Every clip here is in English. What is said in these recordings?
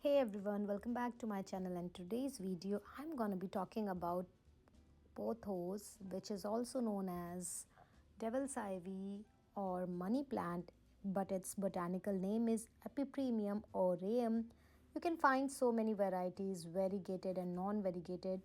Hey everyone, welcome back to my channel. And today's video I'm going to be talking about pothos, which is also known as devil's ivy or money plant, but its botanical name is EPIPREMUM aureum. You can find so many varieties, variegated and non-variegated,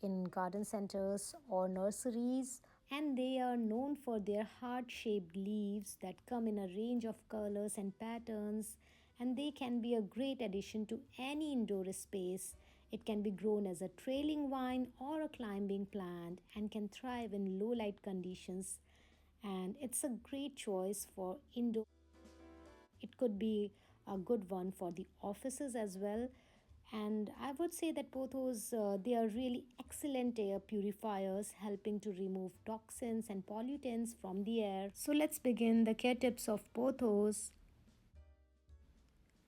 in garden centers or nurseries, and they are known for their heart-shaped leaves that come in a range of colors and patterns, and they can be a great addition to any indoor space. It can be grown as a trailing vine or a climbing plant and can thrive in low light conditions, and it's a great choice for indoor. It could be a good one for the offices as well. And I would say that pothos, they are really excellent air purifiers, helping to remove toxins and pollutants from the air. So let's begin the care tips of pothos.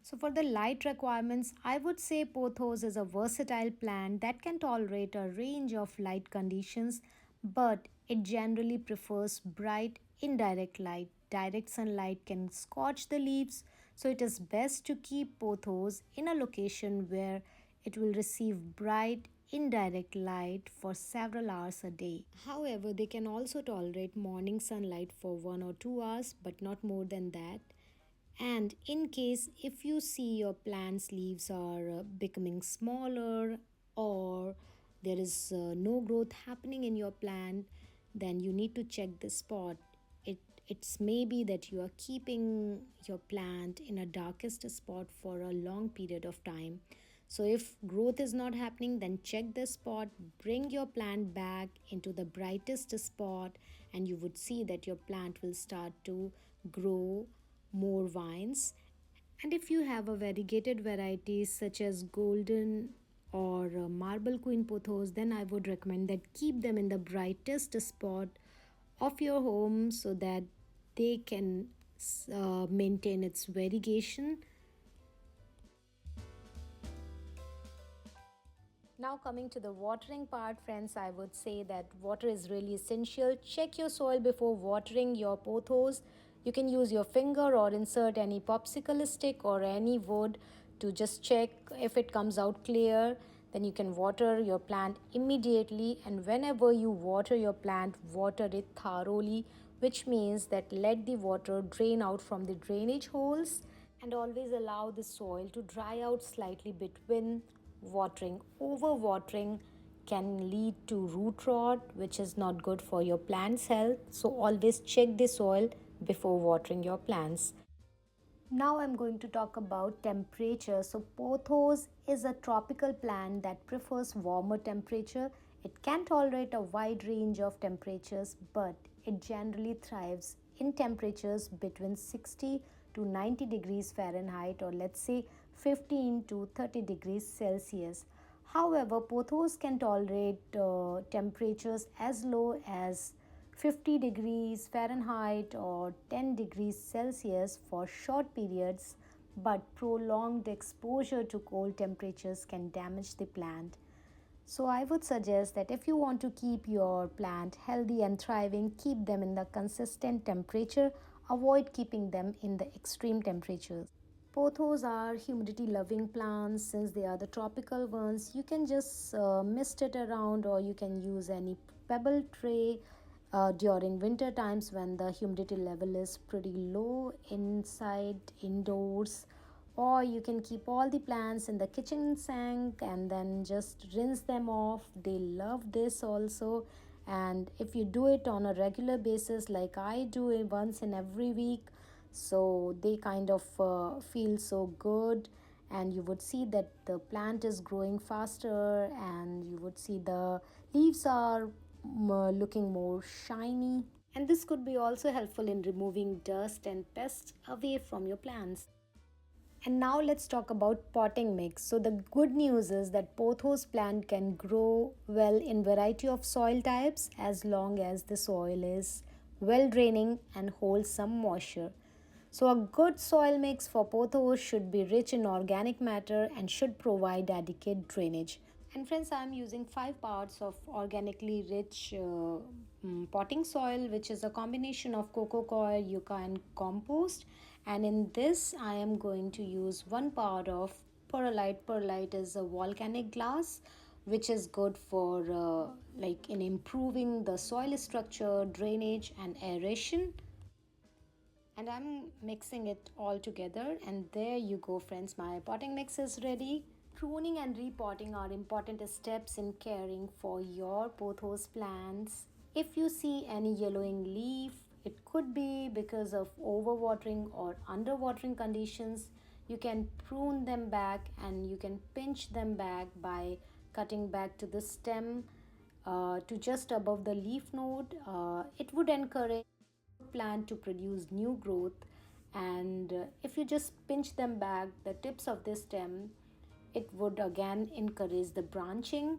So for the light requirements, I would say pothos is a versatile plant that can tolerate a range of light conditions, but it generally prefers bright indirect light. Direct sunlight can scorch the leaves, so it is best to keep pothos in a location where it will receive bright indirect light for several hours a day. However, they can also tolerate morning sunlight for 1 or 2 hours, but not more than that. And in case if you see your plant's leaves are becoming smaller, or there is no growth happening in your plant, then you need to check the spot. It's maybe that you are keeping your plant in a darkest spot for a long period of time. So if growth is not happening, then check the spot, bring your plant back into the brightest spot, and you would see that your plant will start to grow more vines. And if you have a variegated varieties such as golden or marble queen pothos, then I would recommend that keep them in the brightest spot of your home so that they can maintain its variegation. Now, coming to the watering part, friends, I would say that water is really essential. Check your soil before watering your pothos. You can use your finger or insert any popsicle stick or any wood to just check if it comes out clear. Then you can water your plant immediately. And whenever you water your plant, water it thoroughly, which means that let the water drain out from the drainage holes, and always allow the soil to dry out slightly between watering. Overwatering can lead to root rot, which is not good for your plant's health. So always check the soil before watering your plants. Now I'm going to talk about temperature. So pothos is a tropical plant that prefers warmer temperature. It can tolerate a wide range of temperatures, but it generally thrives in temperatures between 60 to 90 degrees Fahrenheit, or let's say 15 to 30 degrees Celsius. However, pothos can tolerate temperatures as low as 50 degrees Fahrenheit or 10 degrees Celsius for short periods, but prolonged exposure to cold temperatures can damage the plant. So, I would suggest that if you want to keep your plant healthy and thriving, keep them in the consistent temperature. Avoid keeping them in the extreme temperatures. Pothos are humidity loving plants. Since they are the tropical ones, you can just mist it around, or you can use any pebble tray during winter times when the humidity level is pretty low inside indoors. Or you can keep all the plants in the kitchen sink and then just rinse them off. They love this also. And if you do it on a regular basis like I do it once in every week, so they kind of feel so good, and you would see that the plant is growing faster, and you would see the leaves are looking more shiny, and this could be also helpful in removing dust and pests away from your plants. And now let's talk about potting mix. So the good news is that pothos plant can grow well in variety of soil types as long as the soil is well draining and holds some moisture. So a good soil mix for pothos should be rich in organic matter and should provide adequate drainage. And friends, I am using 5 parts of organically rich potting soil, which is a combination of cocoa coir, yucca, and compost. And in this, I am going to use 1 part of perlite. Perlite is a volcanic glass which is good for like in improving the soil structure, drainage and aeration. And I'm mixing it all together, and there you go friends, my potting mix is ready. Pruning and repotting are important steps in caring for your pothos plants. If you see any yellowing leaf, it could be because of overwatering or underwatering conditions. You can prune them back and you can pinch them back by cutting back to the stem to just above the leaf node. It would encourage plant to produce new growth, and if you just pinch them back the tips of the stem, it would again encourage the branching.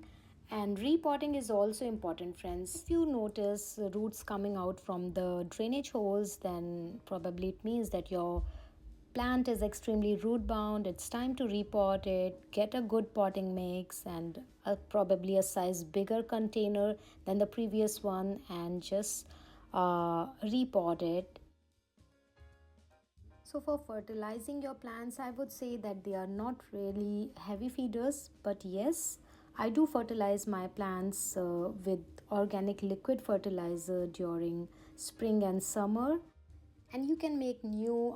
And repotting is also important friends. If you notice roots coming out from the drainage holes, then probably it means that your plant is extremely root bound. It's time to repot it, get a good potting mix and probably a size bigger container than the previous one, and just repot it. So for fertilizing your plants, I would say that they are not really heavy feeders, but yes, I do fertilize my plants with organic liquid fertilizer during spring and summer. And you can make new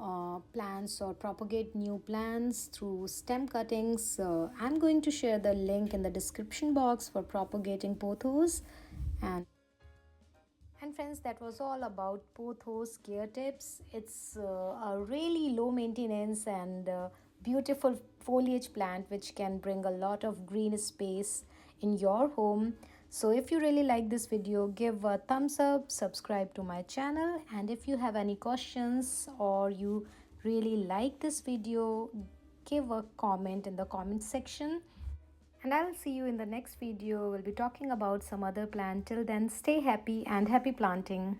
plants or propagate new plants through stem cuttings. I'm going to share the link in the description box for propagating pothos. And friends, that was all about Pothos care tips. It's a really low maintenance and beautiful foliage plant which can bring a lot of green space in your home. So if you really like this video, give a thumbs up, subscribe to my channel, and if you have any questions or you really like this video, give a comment in the comment section. And I'll see you in the next video. We'll be talking about some other plant. Till then, stay happy and happy planting.